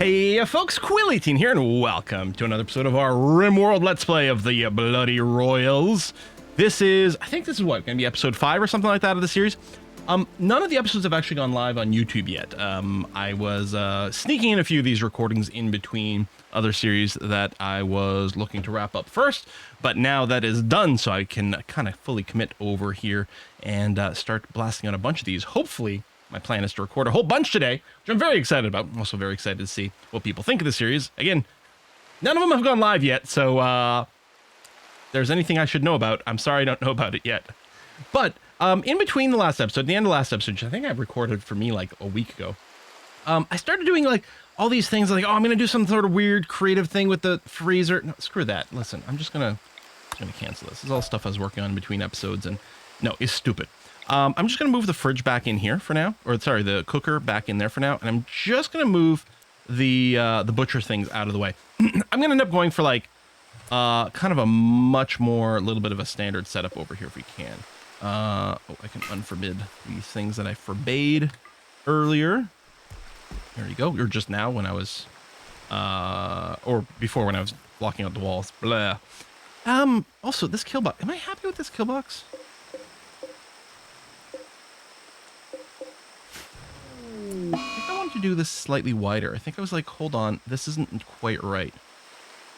Hey folks, Quill18 here, and welcome to another episode of our Rimworld Let's Play of the Bloody Royals. This is, I think this is what, gonna be episode 5 or something like that of the series. None of the episodes have actually gone live on YouTube yet. I was sneaking in a few of these recordings in between other series that I was looking to wrap up first, but now that is done, so I can kind of fully commit over here and start blasting out a bunch of these. Hopefully, my plan is to record a whole bunch today, which I'm very excited about. I'm also very excited to see what people think of the series. Again, none of them have gone live yet, so if there's anything I should know about, I'm sorry I don't know about it yet. But in between the last episode, the end of the last episode, which I think I recorded for me like a week ago, I started doing like all these things like, oh, I'm going to do some sort of weird creative thing with the freezer. No, screw that. Listen, I'm just going to cancel this. This is all stuff I was working on in between episodes, and no, it's stupid. I'm just going to move the fridge back in here for now, or sorry, the cooker back in there for now, and I'm just going to move the butcher things out of the way. I'm going to end up going for like kind of a much more, little bit of a standard setup over here if we can. Oh, I can unforbid these things that I forbade earlier. There you go. Or just now when I was, or before when I was blocking out the walls. Blah. Also, this kill box. Am I happy with this kill box? I think I wanted to do this slightly wider. I think I was like, hold on, this isn't quite right.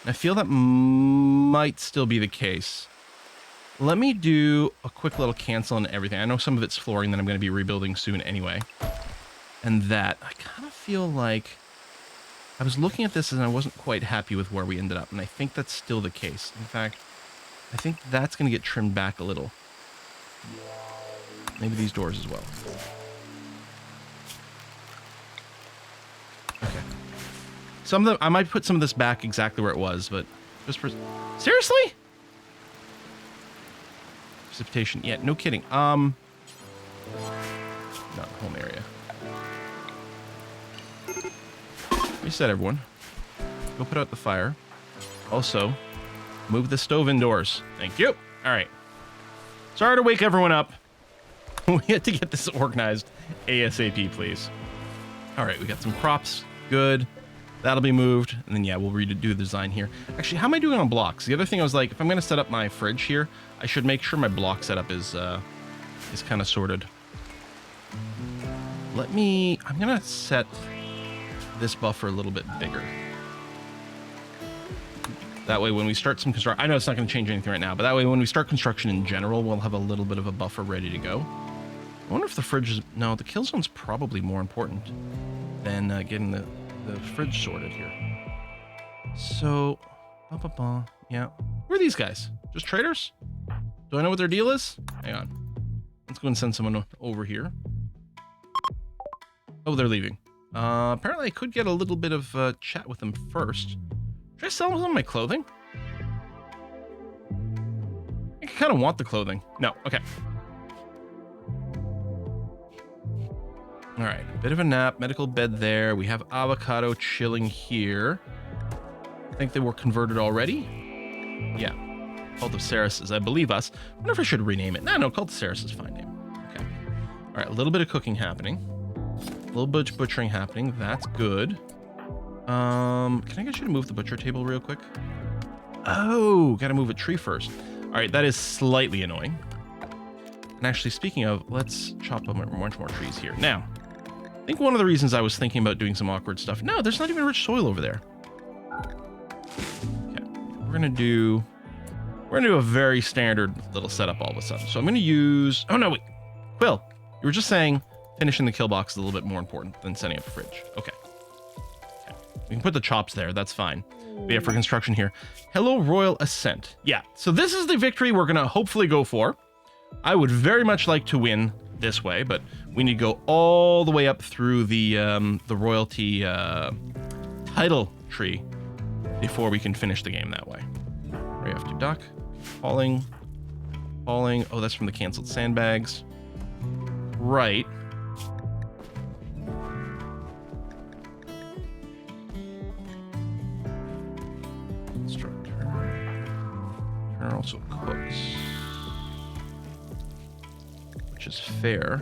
And I feel that might still be the case. Let me do a quick little cancel on everything. I know some of it's flooring that I'm going to be rebuilding soon anyway. And that, I kind of feel like I was looking at this and I wasn't quite happy with where we ended up. And I think that's still the case. In fact, I think that's going to get trimmed back a little. Maybe these doors as well. Okay. Some of them, I might put some of this back exactly where it was, but just for... Seriously? Precipitation. Yeah, no kidding. Not home area. Reset everyone. Go put out the fire. Also, move the stove indoors. Thank you. All right. Sorry to wake everyone up. We had to get this organized ASAP, please. All right, we got some crops. Good. That'll be moved. And then, yeah, we'll redo the design here. Actually, how am I doing on blocks? The other thing I was like, if I'm going to set up my fridge here, I should make sure my block setup is kind of sorted. I'm going to set this buffer a little bit bigger. That way, when we start some construction, I know it's not going to change anything right now, but that way, when we start construction in general, we'll have a little bit of a buffer ready to go. I wonder if the fridge is... No, the kill zone's probably more important than getting the fridge sorted here. So, yeah. Who are these guys? Just traders? Do I know what their deal is? Hang on. Let's go and send someone over here. Oh, they're leaving. Apparently I could get a little bit of chat with them first. Should I sell them some of my clothing? I kind of want the clothing. No, okay. All right, a bit of a nap, medical bed there. We have avocado chilling here. I think they were converted already. Yeah, Cult of Ceres is, I believe, us. I wonder if I should rename it. No, Cult of Ceres is a fine name. Okay. All right, a little bit of cooking happening. A little bit of butchering happening. That's good. Can I get you to move the butcher table real quick? Oh, gotta move a tree first. All right, that is slightly annoying. And actually, speaking of, let's chop up a bunch more trees here. Now, I think one of the reasons I was thinking about doing some awkward stuff... No, there's not even rich soil over there. Okay, we're gonna do a very standard little setup all of a sudden. So I'm gonna use... Oh, no, wait. Quill, you were just saying finishing the kill box is a little bit more important than setting up a fridge. Okay. We can put the chops there. That's fine. But yeah, for construction here. Hello, Royal Ascent. Yeah, so this is the victory we're gonna hopefully go for. I would very much like to win this way, but we need to go all the way up through the royalty title tree before we can finish the game that way. Right after duck, falling. Oh, that's from the canceled sandbags. Right. Turner also cooks. Which is fair.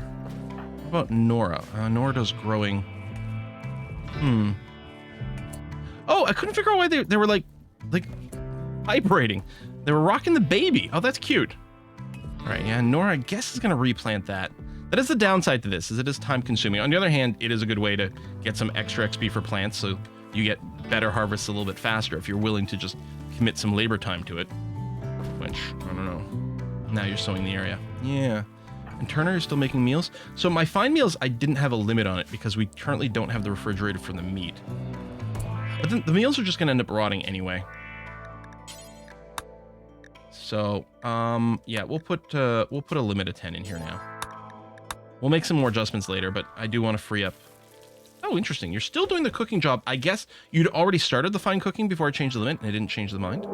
What about Nora? Nora does growing. Oh, I couldn't figure out why they were like vibrating. They were rocking the baby. Oh, that's cute. All right, yeah, Nora, I guess, is going to replant that. That is the downside to this, is it is time consuming. On the other hand, it is a good way to get some extra XP for plants, so you get better harvests a little bit faster if you're willing to just commit some labor time to it. Which, I don't know. Now you're sowing the area. Yeah. And Turner is still making meals. So my fine meals, I didn't have a limit on it because we currently don't have the refrigerator for the meat. But then the meals are just going to end up rotting anyway. So, yeah, we'll put a limit of 10 in here now. We'll make some more adjustments later, but I do want to free up. Oh, interesting. You're still doing the cooking job. I guess you'd already started the fine cooking before I changed the limit, and I didn't change the mind.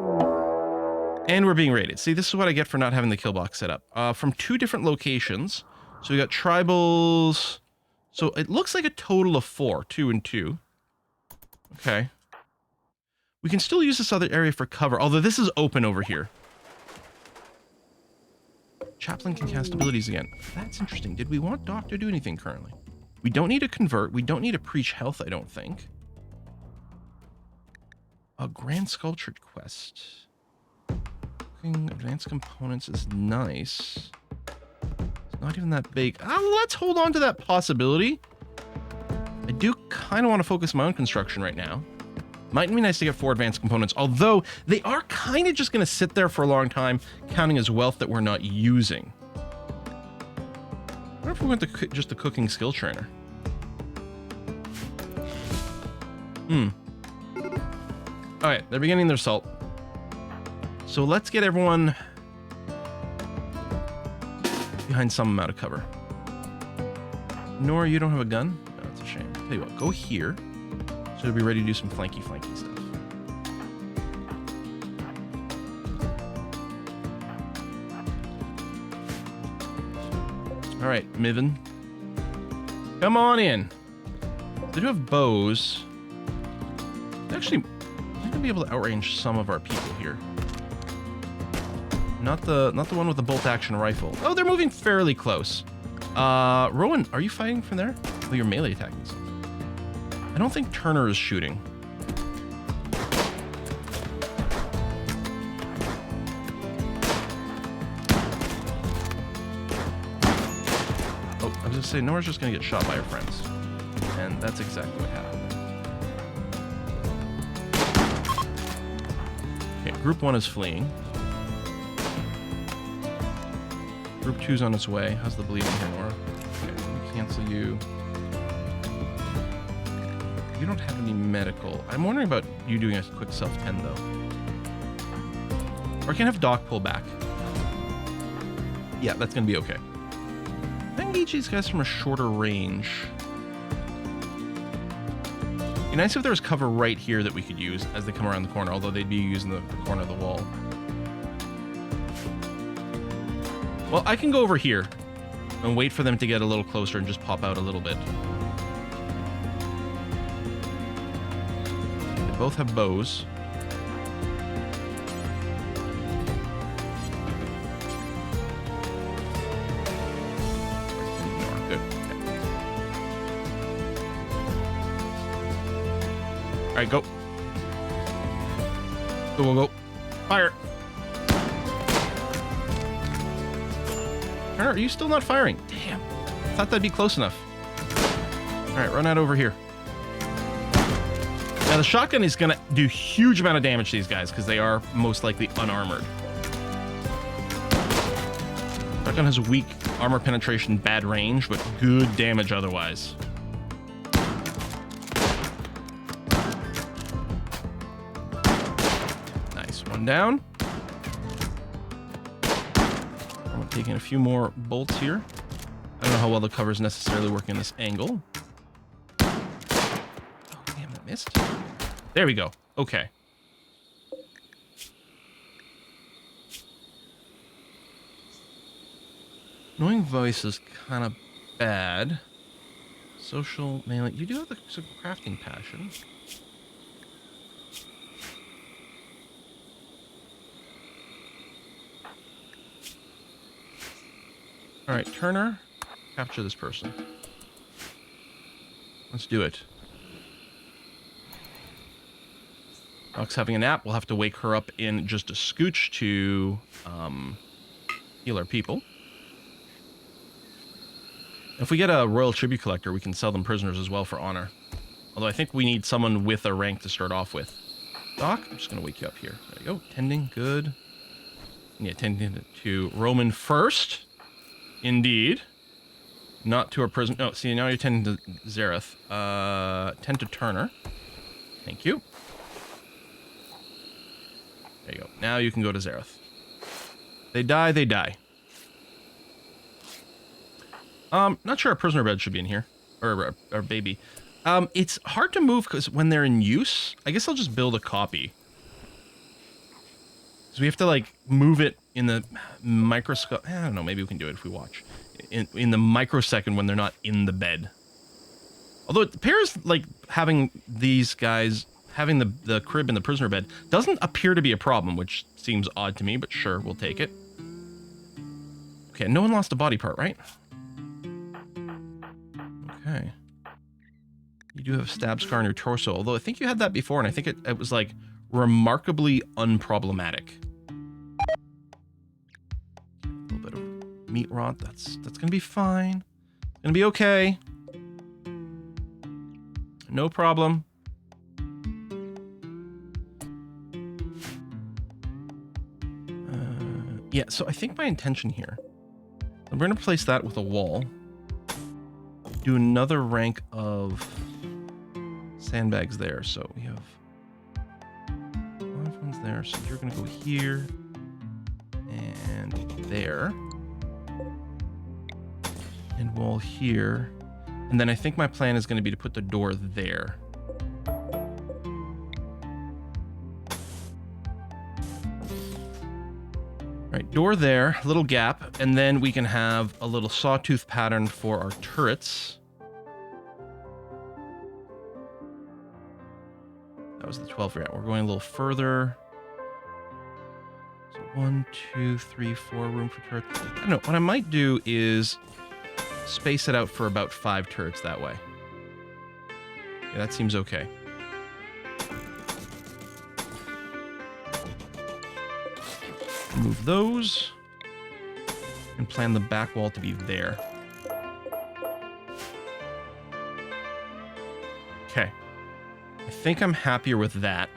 And we're being raided. See, this is what I get for not having the kill box set up. From 2 different locations. So we got tribals. So it looks like a total of 4. 2 and 2. Okay. We can still use this other area for cover, although this is open over here. Chaplain can cast abilities again. That's interesting. Did we want Doc to do anything currently? We don't need to convert. We don't need to preach health, I don't think. A Grand Sculptured quest. Cooking advanced components is nice. It's not even that big. Let's hold on to that possibility. I do kind of want to focus my own construction right now. Might be nice to get 4 advanced components, although they are kind of just going to sit there for a long time, counting as wealth that we're not using. I wonder if we went to just a cooking skill trainer. Alright, they're beginning their salt. So let's get everyone behind some amount of cover. Nora, you don't have a gun? No, that's a shame. Tell you what, go here. So we'll be ready to do some flanky stuff. All right, Miven. Come on in. They do have bows. Actually, I'm gonna be able to outrange some of our people here. Not the one with the bolt action rifle. Oh, they're moving fairly close. Rowan, are you fighting from there? Oh, you're melee attacking something. I don't think Turner is shooting. Oh, I was gonna say, Nora's just gonna get shot by her friends. And that's exactly what happened. Okay, group 1 is fleeing. Group 2's on its way. How's the bleeding here, Nora? Okay, let me cancel you. You don't have any medical. I'm wondering about you doing a quick self-10, though. Or I can have Doc pull back. Yeah, that's going to be okay. I engage these guys from a shorter range. It'd be nice if there was cover right here that we could use as they come around the corner, although they'd be using the corner of the wall. Well, I can go over here and wait for them to get a little closer and just pop out a little bit. Both have bows. Good. Okay. All right, go. Go. Fire. Turner, are you still not firing? Damn. I thought that'd be close enough. All right, run out over here. Now, the shotgun is going to do a huge amount of damage to these guys because they are most likely unarmored. Shotgun has weak armor penetration, bad range, but good damage otherwise. Nice. One down. I'm taking a few more bolts here. I don't know how well the cover is necessarily working in this angle. Missed. There we go. Okay. Annoying voice is kind of bad. Social mailing. You do have the crafting passion. All right, Turner, capture this person. Let's do it. Doc's having a nap. We'll have to wake her up in just a scooch to heal our people. If we get a royal tribute collector, we can sell them prisoners as well for honor. Although I think we need someone with a rank to start off with. Doc, I'm just going to wake you up here. There you go. Tending, good. Yeah, tending to Roman first. Indeed. Not to our prison. No, see, now you're tending to Zareth. Tend to Turner. Thank you. There you go. Now you can go to Zareth. They die, they die. Not sure a prisoner bed should be in here. Or baby. It's hard to move because when they're in use, I guess I'll just build a copy. So we have to, like, move it in the microscope. I don't know, maybe we can do it if we watch. In the microsecond when they're not in the bed. Although it appears like having these guys, having the crib in the prisoner bed, doesn't appear to be a problem, which seems odd to me, but sure, we'll take it. Okay, no one lost a body part, right? Okay. You do have a stab scar on your torso, although I think you had that before, and I think it was, like, remarkably unproblematic. A little bit of meat rot, that's gonna be fine. Gonna be okay. No problem. Yeah, so I think my intention here, I'm going to place that with a wall. Do another rank of sandbags there. So we have 5 ones there. So you're going to go here and there. And wall here. And then I think my plan is going to be to put the door there. Right, door there, little gap, and then we can have a little sawtooth pattern for our turrets. That was the 12 round. We're going a little further. So 1, 2, 3, 4 room for turrets. I don't know. What I might do is space it out for about 5 turrets that way. Yeah, that seems okay. Move those and plan the back wall to be there. Okay. I think I'm happier with that.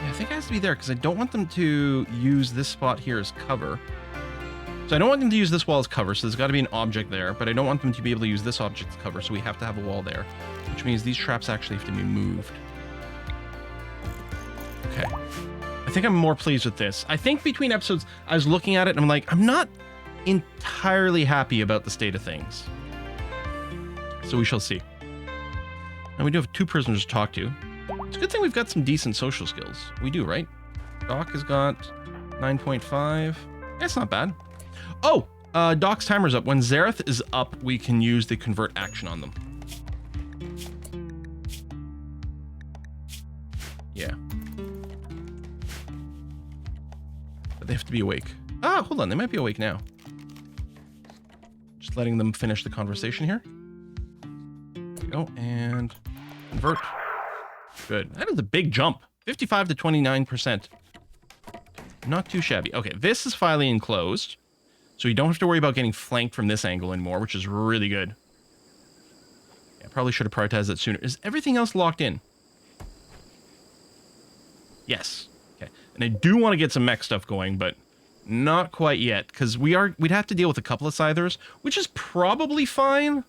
I think it has to be there because I don't want them to use this spot here as cover. So I don't want them to use this wall as cover, so there's got to be an object there, but I don't want them to be able to use this object as cover, so we have to have a wall there, which means these traps actually have to be moved. Okay. I think I'm more pleased with this. I think between episodes, I was looking at it and I'm like, I'm not entirely happy about the state of things. So we shall see. And we do have 2 prisoners to talk to. It's a good thing we've got some decent social skills. We do, right? Doc has got 9.5. That's not bad. Oh, Doc's timer's up. When Zareth is up, we can use the convert action on them. Yeah. But they have to be awake. Ah, hold on. They might be awake now. Just letting them finish the conversation here. There we go. And convert. Good. That is a big jump. 55 to 29%. Not too shabby. Okay, this is finally enclosed. So you don't have to worry about getting flanked from this angle anymore, which is really good. Yeah, probably should have prioritized that sooner. Is everything else locked in? Yes. Okay. And I do want to get some mech stuff going, but not quite yet, because we'd have to deal with a couple of scythers, which is probably fine.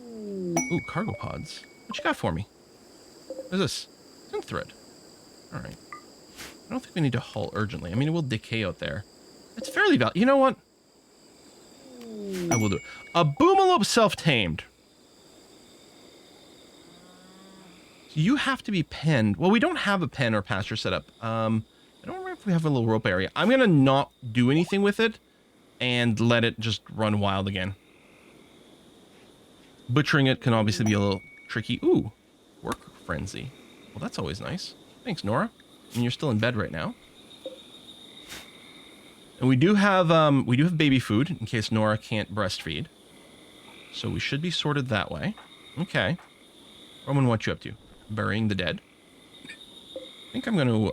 Ooh, cargo pods. What you got for me? What is this? Synth thread. All right. I don't think we need to haul urgently. I mean, it will decay out there. It's fairly valuable. You know what? I will do it. A Boomalope self-tamed. So you have to be penned. Well, we don't have a pen or pasture set up. I don't remember if we have a little rope area. I'm going to not do anything with it and let it just run wild again. Butchering it can obviously be a little tricky. Ooh, work frenzy. Well, that's always nice. Thanks, Nora. And you're still in bed right now. And we do have baby food in case Nora can't breastfeed. So we should be sorted that way. Okay. Roman, what you up to? Burying the dead. I think I'm going to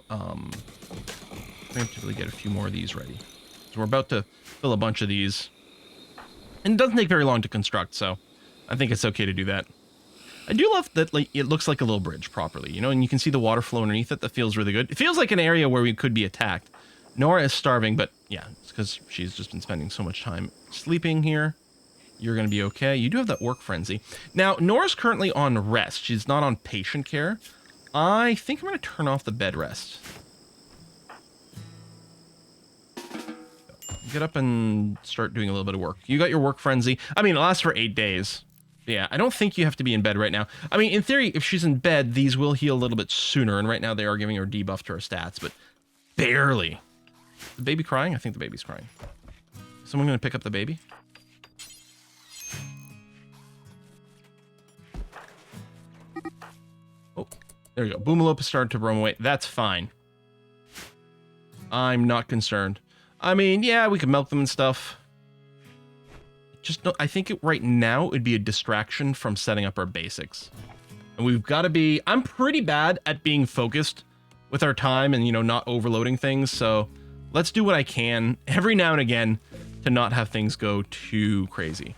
preemptively get a few more of these ready. So we're about to fill a bunch of these. And it doesn't take very long to construct, so I think it's okay to do that. I do love that like it looks like a little bridge properly, you know, and you can see the water flow underneath it. That feels really good. It feels like an area where we could be attacked. Nora is starving, but yeah, it's because she's just been spending so much time sleeping here. You're going to be okay. You do have that work frenzy. Now, Nora's currently on rest. She's not on patient care. I think I'm going to turn off the bed rest. Get up and start doing a little bit of work. You got your work frenzy. I mean, it lasts for 8 days. Yeah, I don't think you have to be in bed right now. I mean, in theory, if she's in bed, these will heal a little bit sooner. And right now they are giving her debuff to her stats, but barely. The baby crying? I think the baby's crying. Someone going to pick up the baby? Oh, there you go. Boomalope has started to roam away. That's fine. I'm not concerned. I mean, yeah, we could milk them and stuff. Just don't, I think right now it would be a distraction from setting up our basics. And we've got to be... I'm pretty bad at being focused with our time and, you know, not overloading things. So let's do what I can every now and again to not have things go too crazy.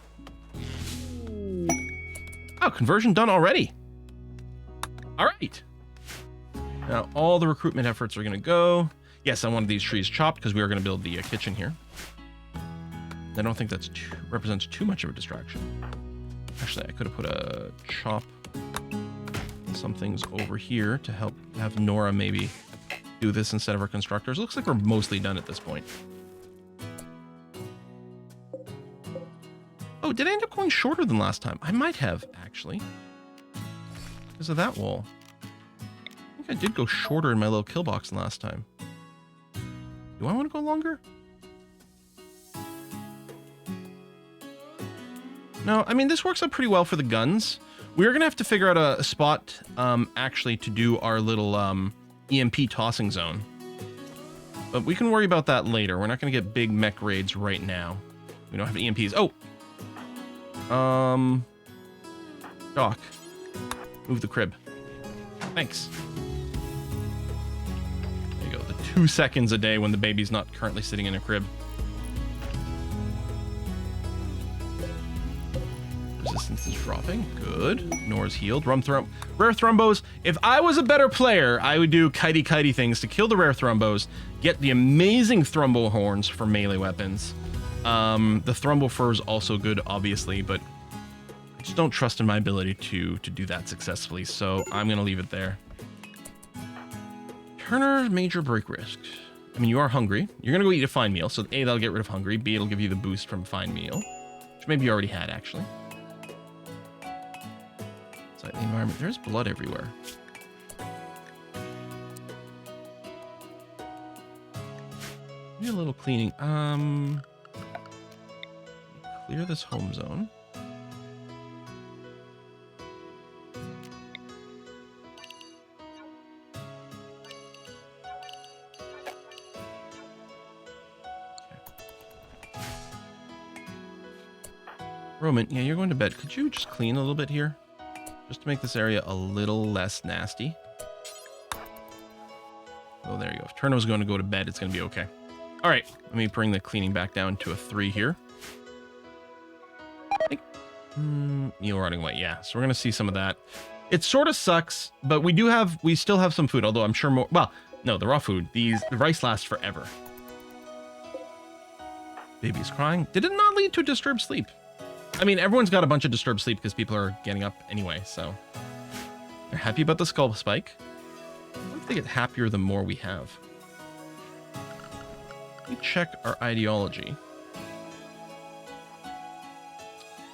Oh, conversion done already. All right. Now all the recruitment efforts are going to go. Yes, I wanted these trees chopped because we are going to build the kitchen here. I don't think that represents too much of a distraction. Actually, I could have put a chop some things over here to help have Nora maybe do this instead of our constructors. Looks like we're mostly done at this point. Oh, did I end up going shorter than last time? I might have, actually. Because of that wall. I think I did go shorter in my little kill box than last time. Do I want to go longer? No, I mean, this works out pretty well for the guns. We're going to have to figure out a spot, actually, to do our little EMP tossing zone. But we can worry about that later. We're not going to get big mech raids right now. We don't have EMPs. Oh! Doc. Move the crib. Thanks. There you go. The 2 seconds a day when the baby's not currently sitting in a crib. Resistance is dropping. Good. Nora's healed. Rare Thrumbos. If I was a better player, I would do kitey things to kill the rare Thrumbos, get the amazing Thrumbo horns for melee weapons. The Thrumbo fur is also good, obviously, but I just don't trust in my ability to do that successfully, so I'm going to leave it there. Turner major break risk. I mean, you are hungry. You're going to go eat a fine meal, so A, that'll get rid of hungry. B, it'll give you the boost from fine meal, which maybe you already had, actually. The environment. There's blood everywhere. Maybe a little cleaning. Clear this home zone. Okay. Roman, yeah, you're going to bed. Could you just clean a little bit here? Just to make this area a little less nasty. Oh, there you go. If Turno's going to go to bed, it's going to be okay. All right, let me bring the cleaning back down to a 3 here. I think, meal rotting away. Yeah, so we're going to see some of that. It sort of sucks, but we still have some food, although I'm sure more, well, no, the raw food. The rice lasts forever. Baby's crying. Did it not lead to disturbed sleep? I mean, everyone's got a bunch of disturbed sleep because people are getting up anyway, so... They're happy about the skull spike. I wonder if they get happier the more we have. Let me check our ideology.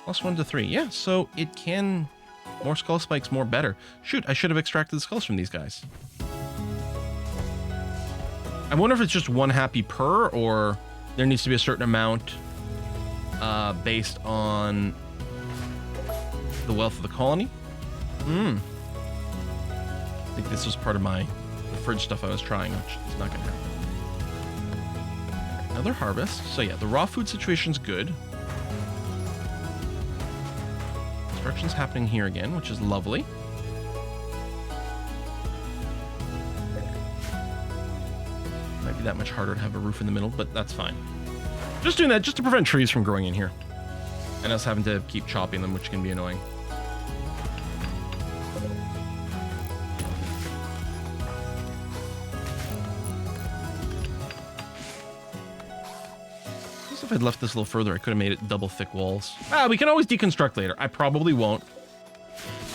+1 to 3. Yeah, so it can... More skull spikes, more better. Shoot, I should have extracted the skulls from these guys. I wonder if it's just 1 happy per, or there needs to be a certain amount... based on the wealth of the colony. I think this was part of the fridge stuff I was trying, which is not going to happen. Another harvest. So yeah, the raw food situation's good. Construction's happening here again, which is lovely. Might be that much harder to have a roof in the middle, but that's fine. Just doing that just to prevent trees from growing in here. And us having to keep chopping them, which can be annoying. If I'd left this a little further, I could have made it double thick walls. We can always deconstruct later. I probably won't,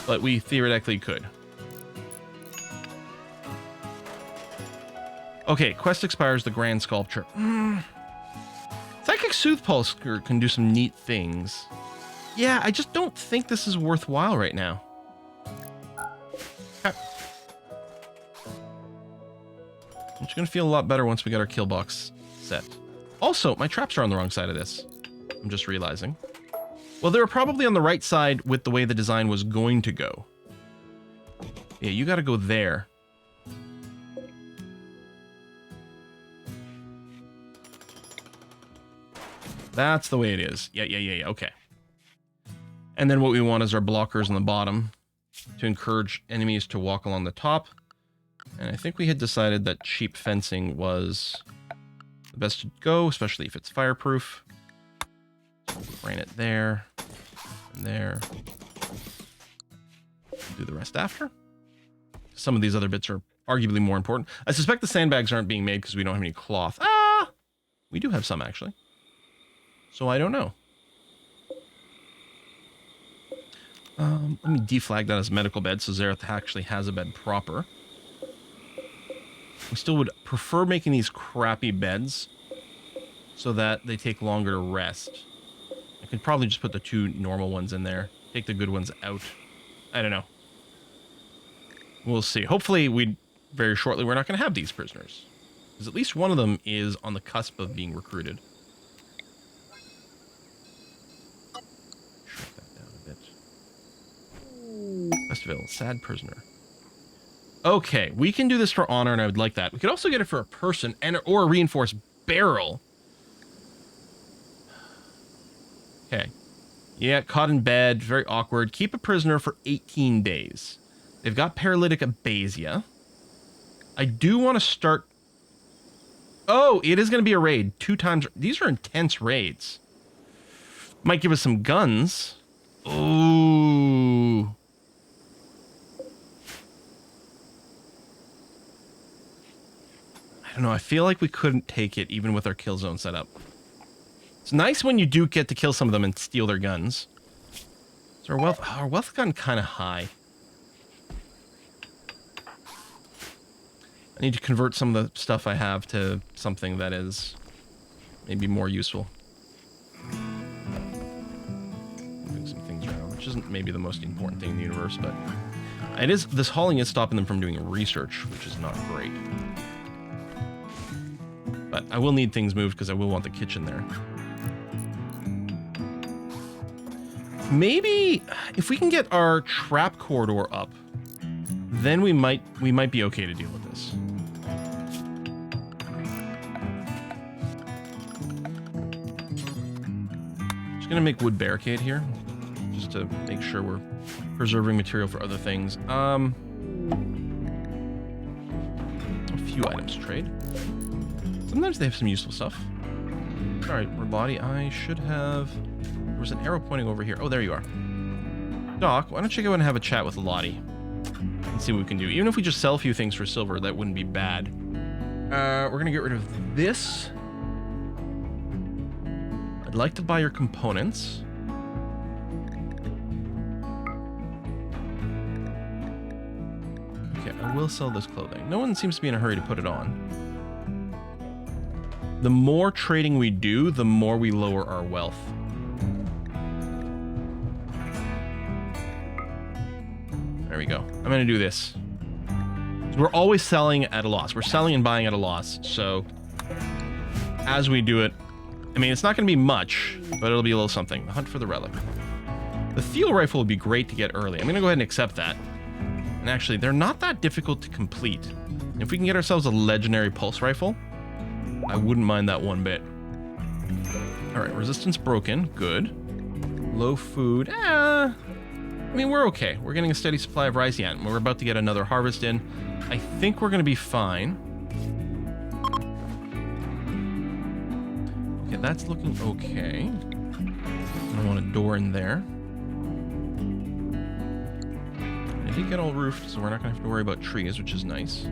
but we theoretically could. Okay, quest expires, the grand sculpture. Psychic Sooth Pulse can do some neat things. Yeah, I just don't think this is worthwhile right now. I'm just gonna feel a lot better once we get our kill box set. Also, my traps are on the wrong side of this. I'm just realizing. Well, they were probably on the right side with the way the design was going to go. Yeah, you gotta go there. That's the way it is. Yeah, okay. And then what we want is our blockers on the bottom to encourage enemies to walk along the top. And I think we had decided that cheap fencing was the best to go, especially if it's fireproof. So granite there and there. Do the rest after. Some of these other bits are arguably more important. I suspect the sandbags aren't being made because we don't have any cloth. We do have some actually. So I don't know. Let me deflag that as medical bed so Zareth actually has a bed proper. We still would prefer making these crappy beds so that they take longer to rest. I could probably just put the 2 normal ones in there. Take the good ones out. I don't know. We'll see. Hopefully, very shortly, we're not going to have these prisoners. Because at least one of them is on the cusp of being recruited. Shrink that down a bit. Westville, sad prisoner. Okay, we can do this for honor, and I would like that. We could also get it for a person or a reinforced barrel. Okay. Yeah, caught in bed, very awkward. Keep a prisoner for 18 days. They've got paralytic abasia. I do want to start... Oh, it is going to be a raid 2 times. These are intense raids. Might give us some guns. Ooh. I don't know. I feel like we couldn't take it even with our kill zone set up. It's nice when you do get to kill some of them and steal their guns. So our wealth gotten kind of high. I need to convert some of the stuff I have to something that is maybe more useful. Moving some things around, which isn't maybe the most important thing in the universe, but it is. This hauling is stopping them from doing research, which is not great. But I will need things moved because I will want the kitchen there. Maybe if we can get our trap corridor up, then we might be okay to deal with this. Just gonna make wood barricade here, just to make sure we're preserving material for other things. A few items to trade. Sometimes they have some useful stuff. All right, Rolati, I should have... There was an arrow pointing over here. Oh, there you are. Doc, why don't you go and have a chat with Lottie and see what we can do. Even if we just sell a few things for silver, that wouldn't be bad. We're going to get rid of this. I'd like to buy your components. Okay, I will sell this clothing. No one seems to be in a hurry to put it on. The more trading we do, the more we lower our wealth. There we go. I'm going to do this. So we're always selling at a loss. We're selling and buying at a loss. So as we do it, I mean, it's not going to be much, but it'll be a little something. Hunt for the relic. The field rifle would be great to get early. I'm going to go ahead and accept that. And actually, they're not that difficult to complete. If we can get ourselves a legendary pulse rifle, I wouldn't mind that one bit. All right, resistance broken. Good. Low food. I mean, we're okay. We're getting a steady supply of rice yet, and we're about to get another harvest in. I think we're going to be fine. Okay, that's looking okay. I want a door in there. I did get all roofed, so we're not going to have to worry about trees, which is nice.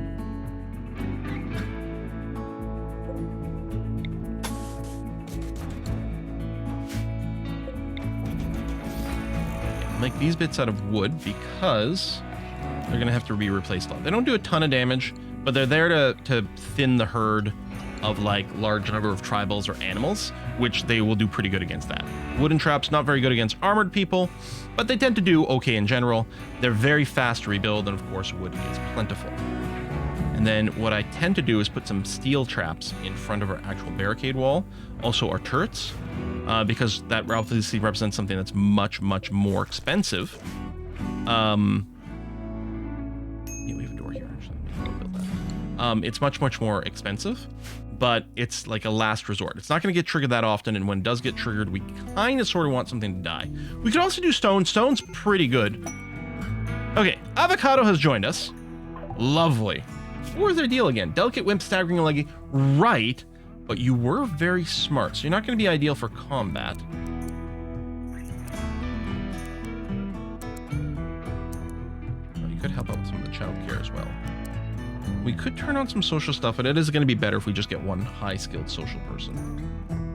Make these bits out of wood because they're going to have to be replaced. They don't do a ton of damage, but they're there to thin the herd of like large number of tribals or animals, which they will do pretty good against that. Wooden traps, not very good against armored people, but they tend to do okay in general. They're very fast to rebuild, and of course wood is plentiful. And then what I tend to do is put some steel traps in front of our actual barricade wall, also our turrets, because that obviously represents something that's much, much more expensive. Yeah, we have a door here, actually. I'll build that. It's much, much more expensive, but it's like a last resort. It's not going to get triggered that often, and when it does get triggered, we kind of sort of want something to die. We could also do stone. Stone's pretty good. Okay, Avocado has joined us. Lovely. What was their deal again? Delicate wimp, staggering leggy. Right, but you were very smart, so you're not going to be ideal for combat. Well, you could help out with some of the childcare as well. We could turn on some social stuff, but it is going to be better if we just get one high-skilled social person.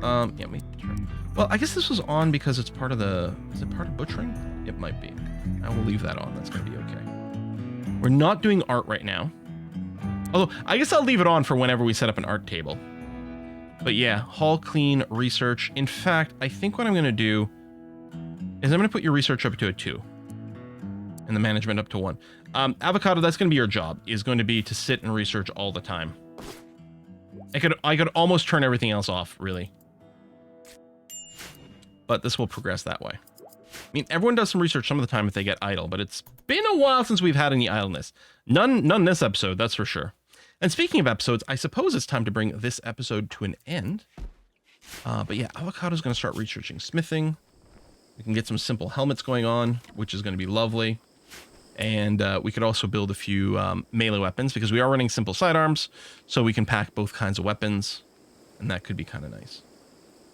Yeah, maybe turn. Well, I guess this was on because it's part of the... Is it part of butchering? It might be. I will leave that on. That's going to be okay. We're not doing art right now. Although, I guess I'll leave it on for whenever we set up an art table. But yeah, haul, clean, research. In fact, I think what I'm going to do is I'm going to put your research up to a 2. And the management up to 1. Avocado, that's going to be your job, is going to be to sit and research all the time. I could almost turn everything else off, really. But this will progress that way. I mean, everyone does some research some of the time if they get idle, but it's been a while since we've had any idleness. None this episode, that's for sure. And speaking of episodes, I suppose it's time to bring this episode to an end. But yeah, Avocado's going to start researching smithing. We can get some simple helmets going on, which is going to be lovely. And we could also build a few melee weapons, because we are running simple sidearms, so we can pack both kinds of weapons, and that could be kind of nice.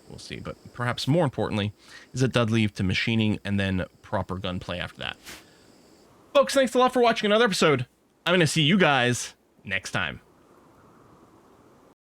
We'll see, but perhaps more importantly, is it does lead to machining and then proper gunplay after that. Folks, thanks a lot for watching another episode. I'm going to see you guys next time.